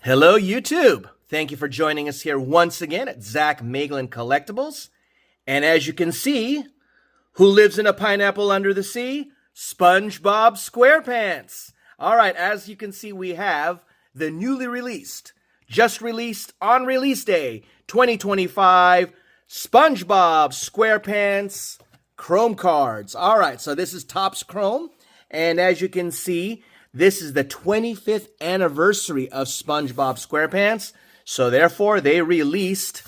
Hello, YouTube. Thank you for joining us here once again at Zach Maglin Collectibles. And as you can see, who lives in a pineapple under the sea? SpongeBob SquarePants. All right, as you can see, we have the newly released, just released on release day, 2025 SpongeBob SquarePants Chrome cards. All right, so this is TOPPS Chrome. And as you can see, this is the 25th anniversary of SpongeBob SquarePants. So therefore, they released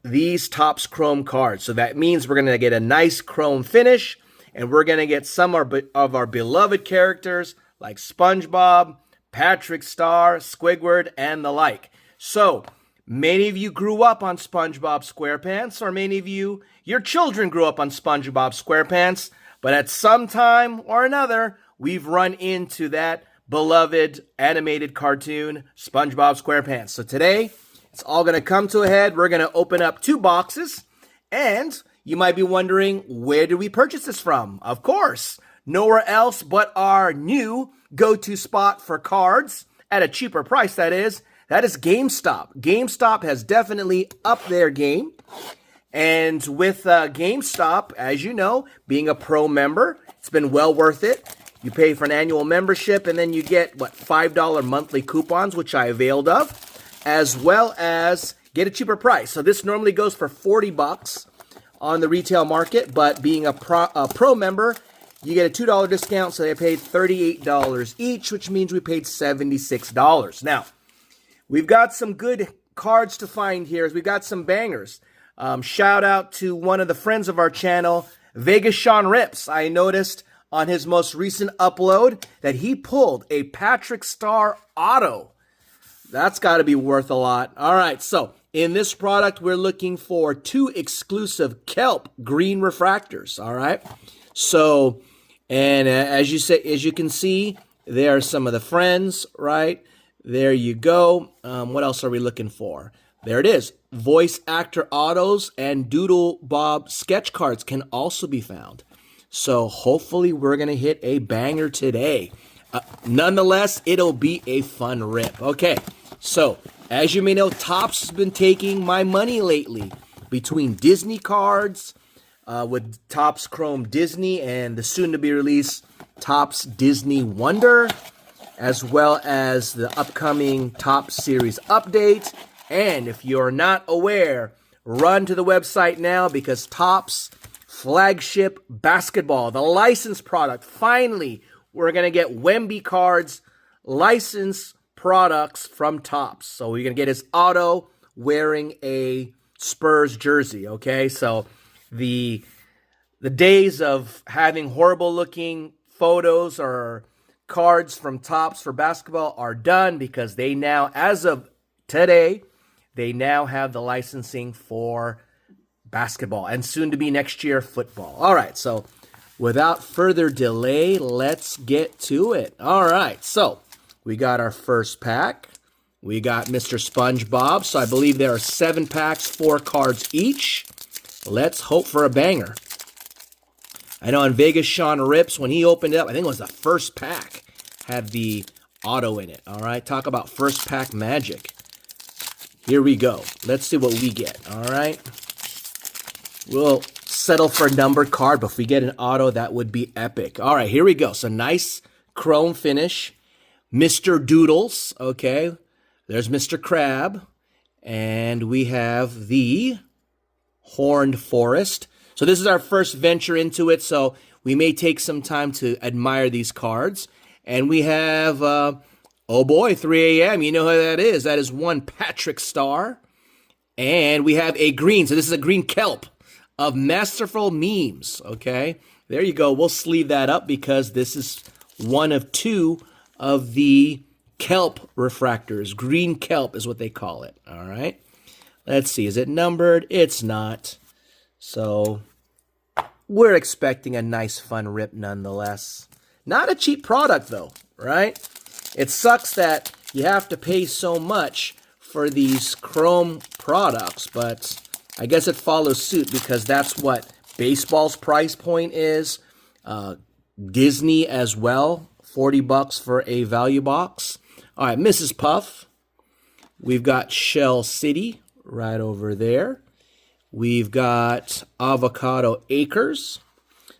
these TOPPS Chrome cards. So that means we're going to get a nice chrome finish. And we're going to get some of our beloved characters like SpongeBob, Patrick Star, Squidward, and the like. So many of you grew up on SpongeBob SquarePants, or many of you, your children grew up on SpongeBob SquarePants. But at some time or another, we've run into that beloved animated cartoon, SpongeBob SquarePants. So today, it's all going to come to a head. We're going to open up 2 boxes. And you might be wondering, where did we purchase this from? Of course, nowhere else but our new go-to spot for cards at a cheaper price, that is GameStop. GameStop has definitely upped their game. And with GameStop, as you know, being a pro member, it's been well worth it. You pay for an annual membership, and then you get, $5 monthly coupons, which I availed of, as well as get a cheaper price. So this normally goes for $40 on the retail market, but being a pro member, you get a $2 discount, so they paid $38 each, which means we paid $76. Now, we've got some good cards to find here. We've got some bangers. Shout out to one of the friends of our channel, Vegas Sean Rips. I noticed on his most recent upload that he pulled a Patrick Star auto. That's got to be worth a lot. All right, so in this product, we're looking for 2 exclusive kelp green refractors. All right, so and as you can see, there are some of the friends. Right there, you go. What else are we looking for? There it is. Voice actor autos and Doodle Bob sketch cards can also be found. So hopefully we're going to hit a banger today. Nonetheless, it'll be a fun rip. Okay, so as you may know, TOPPS has been taking my money lately between Disney cards with TOPPS Chrome Disney and the soon-to-be-released TOPPS Disney Wonder, as well as the upcoming TOPPS series update. And if you're not aware, run to the website now because TOPPS flagship basketball, the licensed product, finally, we're going to get Wemby cards, licensed products from TOPPS. So we're going to get his auto wearing a Spurs jersey, okay? So the days of having horrible-looking photos or cards from TOPPS for basketball are done because they now, as of today, they now have the licensing for basketball and soon to be next year football. All right, so without further delay, let's get to it. All right, so we got our first pack. We got Mr. SpongeBob. So I believe there are 7 packs, 4 cards each. Let's hope for a banger. I know in Vegas, Sean Rips, when he opened it up, I think it was the first pack, had the auto in it. All right, talk about first pack magic. Here we go. Let's see what we get, all right? We'll settle for a numbered card, but if we get an auto, that would be epic. All right, here we go. So nice chrome finish. Mr. Doodles, okay? There's Mr. Crab. And we have the Horned Forest. So this is our first venture into it, so we may take some time to admire these cards. And we have... oh boy, 3 a.m. You know who that is. That is one Patrick Star. And we have a green. So this is a green kelp of Masterful Memes. Okay, there you go. We'll sleeve that up because this is one of 2 of the kelp refractors. Green kelp is what they call it. All right. Let's see. Is it numbered? It's not. So we're expecting a nice fun rip nonetheless. Not a cheap product though, right? It sucks that you have to pay so much for these chrome products, but I guess it follows suit because that's what baseball's price point is. Disney as well, $40 for a value box. All right, Mrs. Puff. We've got Shell City right over there. We've got Avocado Acres.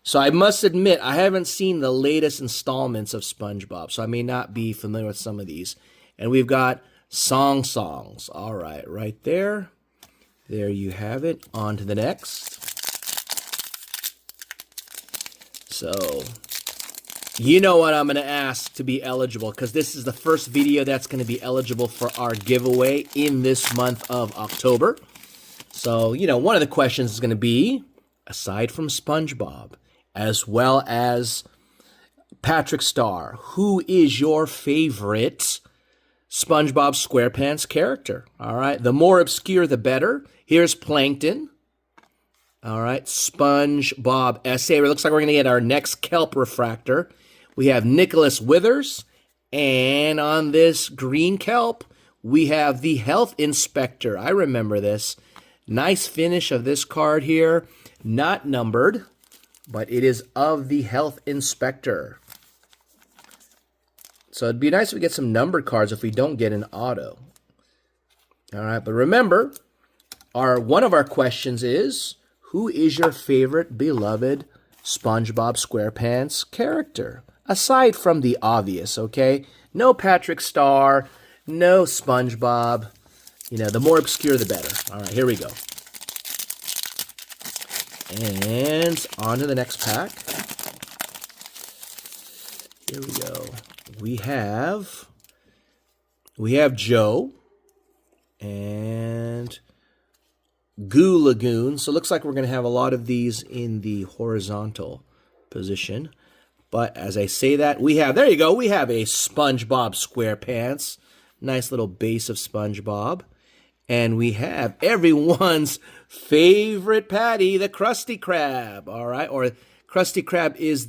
So I must admit, I haven't seen the latest installments of SpongeBob, so I may not be familiar with some of these. And we've got Songs. All right, right there. There you have it. On to the next. So, you know what I'm going to ask to be eligible, because this is the first video that's going to be eligible for our giveaway in this month of October. So, you know, one of the questions is going to be, aside from SpongeBob, as well as Patrick Star, who is your favorite SpongeBob SquarePants character? All right, the more obscure, the better. Here's Plankton. All right, SpongeBob SA. It looks like we're going to get our next kelp refractor. We have Nicholas Withers. And on this green kelp, we have the Health Inspector. I remember this. Nice finish of this card here. Not numbered, but it is of the Health Inspector. So it'd be nice if we get some numbered cards if we don't get an auto. All right, but remember, one of our questions is, who is your favorite beloved SpongeBob SquarePants character? Aside from the obvious, okay? No Patrick Star, no SpongeBob. You know, the more obscure, the better. All right, here we go. And on to the next pack. Here we go. We have Joe and Goo Lagoon. So it looks like we're going to have a lot of these in the horizontal position. But as I say that, there you go, we have a SpongeBob SquarePants. Nice little base of SpongeBob. And we have everyone's favorite patty, the Krusty Krab. All right, or Krusty Krab is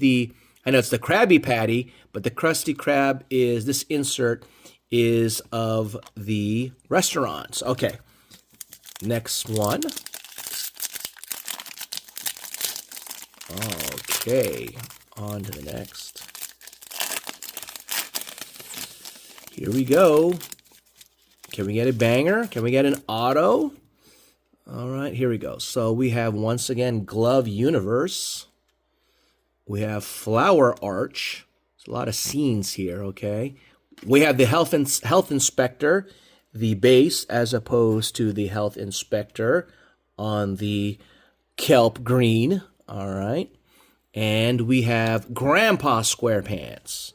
I know it's the Krabby Patty, but the Krusty Krab this insert is of the restaurants. Okay. Next one. Okay, on to the next. Here we go. Can we get a banger? Can we get an auto? All right, here we go. So we have, once again, Glove Universe. We have Flower Arch. There's a lot of scenes here, okay? We have the Health Inspector, the base, as opposed to the Health Inspector on the kelp green. All right. And we have Grandpa SquarePants.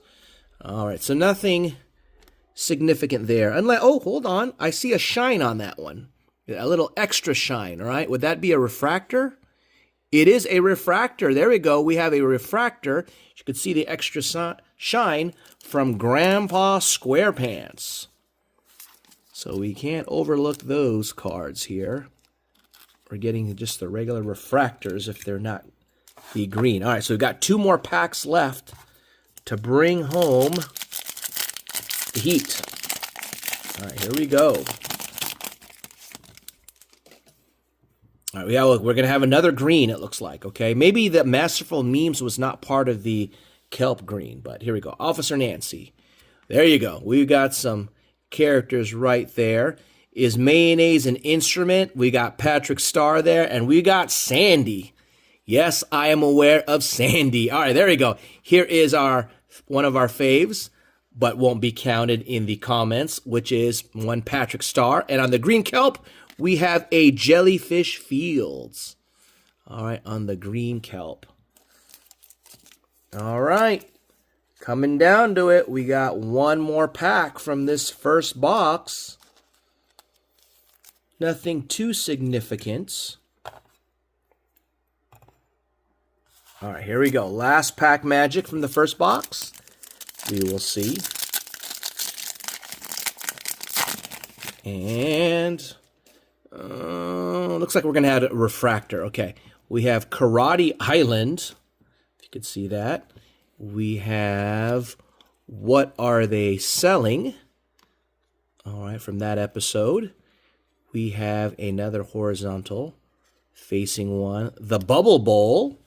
All right, so nothing significant there. Unless, oh, hold on. I see a shine on that one. A little extra shine, all right? Would that be a refractor? It is a refractor. There we go. We have a refractor. You could see the extra shine from Grandpa SquarePants. So we can't overlook those cards here. We're getting just the regular refractors if they're not the green. All right, so we've got 2 more packs left to bring home the heat. All right, here we go. All right, we're going to have another green, it looks like, okay? Maybe the Masterful Memes was not part of the kelp green, but here we go. Officer Nancy. There you go. We've got some characters right there. Is mayonnaise an instrument? We got Patrick Star there, and we got Sandy. Yes, I am aware of Sandy. All right, there we go. Here is one of our faves, but won't be counted in the comments, which is one Patrick Star. And on the green kelp, we have a Jellyfish Fields. All right, on the green kelp. All right, coming down to it, we got one more pack from this first box. Nothing too significant. All right, here we go. Last pack magic from the first box. We will see. And looks like we're going to add a refractor. Okay, we have Karate Island, if you could see that. We have What Are They Selling? All right, from that episode. We have another horizontal facing one, the Bubble Bowl.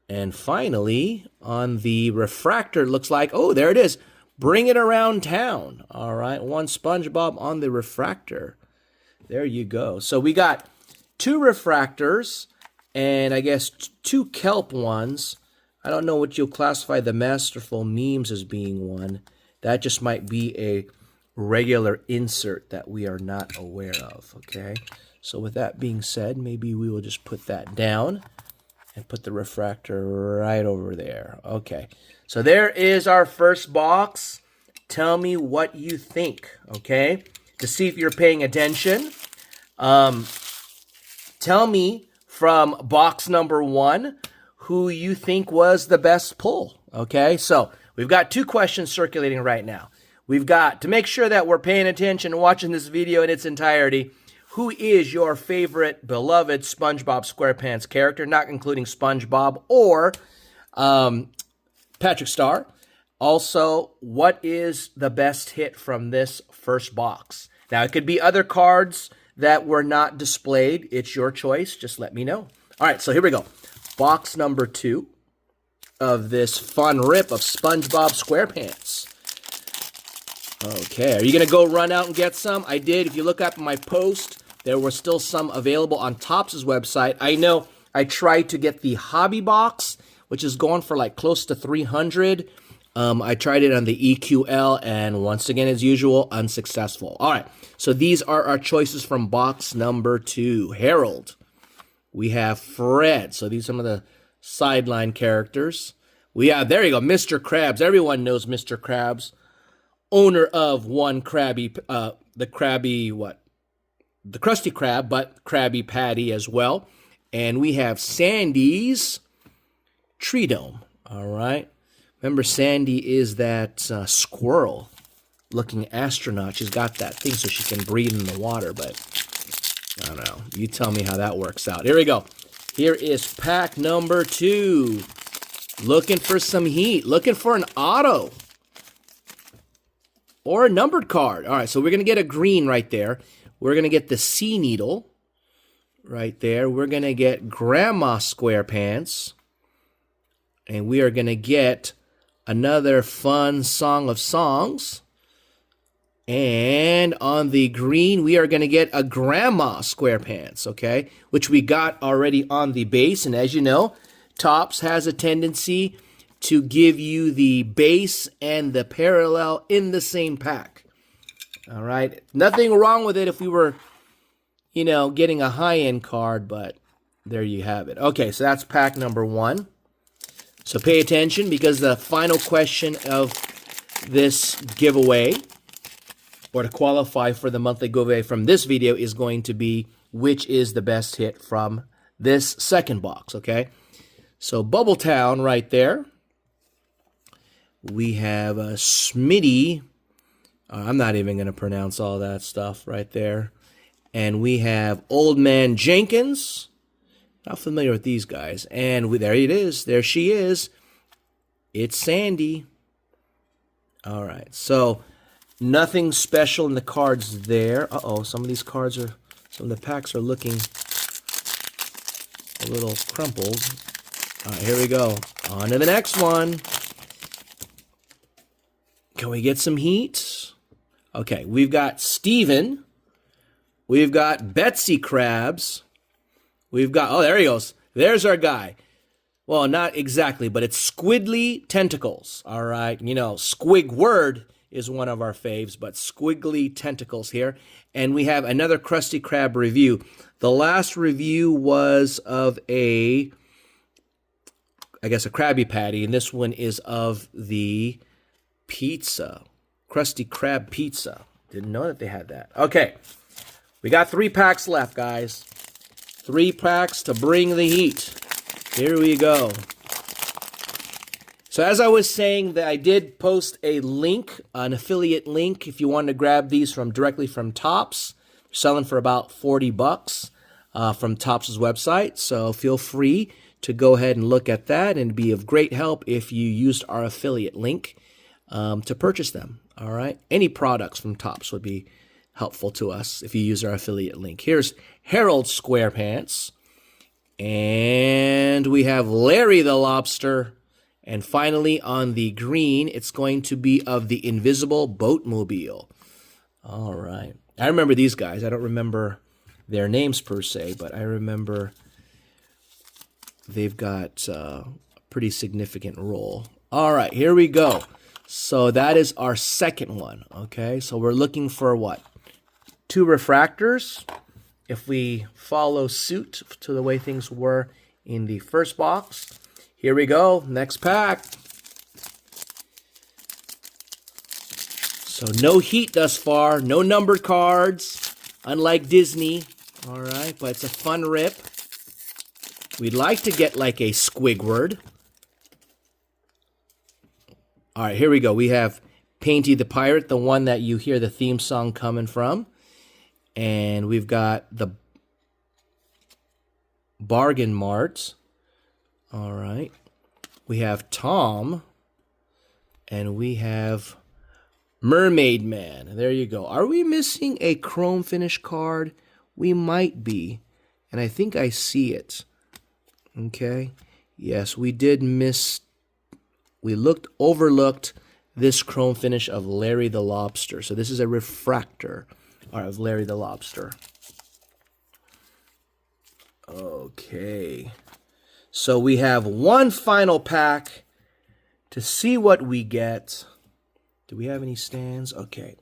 And finally, on the refractor, it looks like, oh, there it is. Bring it around town. All right, 1 SpongeBob on the refractor. There you go. So we got 2 refractors and I guess 2 kelp ones. I don't know what you'll classify the masterful memes as being one. That just might be a regular insert that we are not aware of, okay? So with that being said, maybe we will just put that down and put the refractor right over there. Okay, so there is our first box. Tell me what you think, okay? To see if you're paying attention. Tell me from box number 1 who you think was the best pull, okay? So we've got 2 questions circulating right now. We've got to make sure that we're paying attention and watching this video in its entirety. Who is your favorite beloved SpongeBob SquarePants character, not including SpongeBob or Patrick Star? Also, what is the best hit from this first box? Now, it could be other cards that were not displayed. It's your choice. Just let me know. All right, so here we go. Box number 2 of this fun rip of SpongeBob SquarePants. Okay, are you going to go run out and get some? I did. If you look up my post, there were still some available on TOPPS' website. I know I tried to get the hobby box, which is going for like close to $300. I tried it on the EQL, and once again, as usual, unsuccessful. All right, so these are our choices from box number 2. Harold. We have Fred. So these are some of the sideline characters. We have, there you go, Mr. Krabs. Everyone knows Mr. Krabs. Owner of one Krabby, the Krusty Krab, but Krabby Patty as well. And we have Sandy's Tree Dome. All right. Remember, Sandy is that squirrel-looking astronaut. She's got that thing so she can breathe in the water, but I don't know. You tell me how that works out. Here we go. Here is pack number 2. Looking for some heat. Looking for an auto. Or a numbered card. All right, so we're going to get a green right there. We're going to get the Sea Needle right there. We're going to get Grandma SquarePants. And we are going to get another fun Song of Songs. And on the green, we are going to get a Grandma SquarePants, okay? Which we got already on the base. And as you know, TOPPS has a tendency to give you the base and the parallel in the same pack. All right? Nothing wrong with it if we were, you know, getting a high-end card, but there you have it. Okay, so that's pack number 1. So pay attention because the final question of this giveaway, or to qualify for the monthly giveaway from this video, is going to be which is the best hit from this second box, okay? So Bubble Town right there. We have a Smitty. I'm not even going to pronounce all that stuff right there. And we have Old Man Jenkins. Not familiar with these guys. And there it is. There she is. It's Sandy. All right. So nothing special in the cards there. Uh-oh. Some of these cards are, some of the packs are looking a little crumpled. All right. Here we go. On to the next one. Can we get some heat? Okay. We've got Steven. We've got Betsy Krabs. We've got, oh, there he goes. There's our guy. Well, not exactly, but it's Squiggly Tentacles. All right. You know, Squidward is one of our faves, but Squiggly Tentacles here. And we have another Krusty Krab review. The last review was of a Krabby Patty, and this one is of the pizza. Krusty Krab pizza. Didn't know that they had that. Okay. We got 3 packs left, guys. 3 packs to bring the heat. Here we go. So as I was saying, that I did post a link, an affiliate link, if you want to grab these directly from TOPPS. Selling for about $40 from TOPPS' website. So feel free to go ahead and look at that, and be of great help if you used our affiliate link to purchase them. All right. Any products from TOPPS would be helpful to us if you use our affiliate link. Here's Harold SquarePants. And we have Larry the Lobster. And finally, on the green, it's going to be of the Invisible Boatmobile. All right. I remember these guys. I don't remember their names per se, but I remember they've got a pretty significant role. All right, here we go. So that is our second one, okay? So we're looking for what? 2 refractors. If we follow suit to the way things were in the first box. Here we go, next pack. So no heat thus far, no numbered cards, unlike Disney. All right, but it's a fun rip. We'd like to get like a Squidward. All right, here we go. We have Painty the Pirate, the one that you hear the theme song coming from. And we've got the Bargain Mart. All right. We have Tom. And we have Mermaid Man. There you go. Are we missing a chrome finish card? We might be. And I think I see it. Okay. Yes, we did miss. We overlooked this chrome finish of Larry the Lobster. So this is a refractor of Larry the Lobster. Okay. So we have one final pack to see what we get. Do we have any stands? Okay.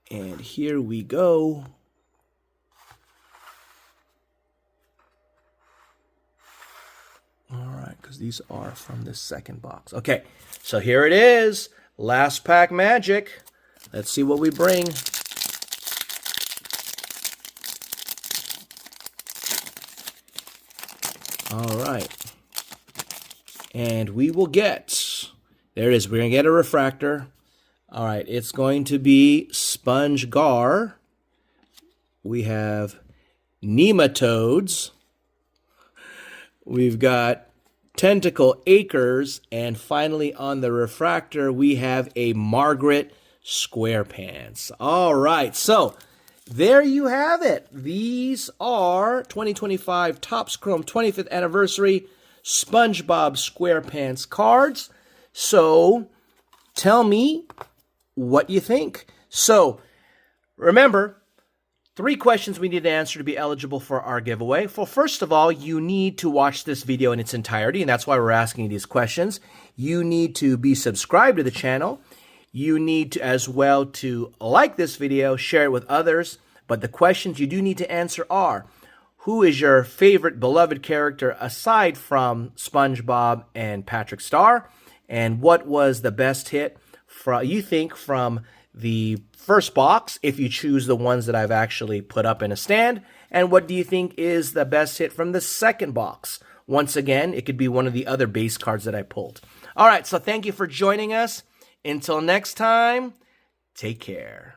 And here we go. All right, because these are from this second box. Okay, so here it is. Last pack magic. Let's see what we bring. All right. And we will get, there it is. We're going to get a refractor. All right, it's going to be Sponge Gar. We have nematodes. We've got Tentacle Acres, and finally on the refractor, we have a Margaret SquarePants. All right, so there you have it. These are 2025 Topps Chrome 25th Anniversary SpongeBob SquarePants cards. So tell me what you think. So remember, 3 questions we need to answer to be eligible for our giveaway. Well, first of all, you need to watch this video in its entirety, and that's why we're asking these questions. You need to be subscribed to the channel. You need to, as well, to like this video, share it with others. But the questions you do need to answer are, who is your favorite beloved character aside from SpongeBob and Patrick Star? And what was the best hit you think from the first box, if you choose the ones that I've actually put up in a stand? And what do you think is the best hit from the second box? Once again, it could be one of the other base cards that I pulled. All right, so thank you for joining us. Until next time, take care.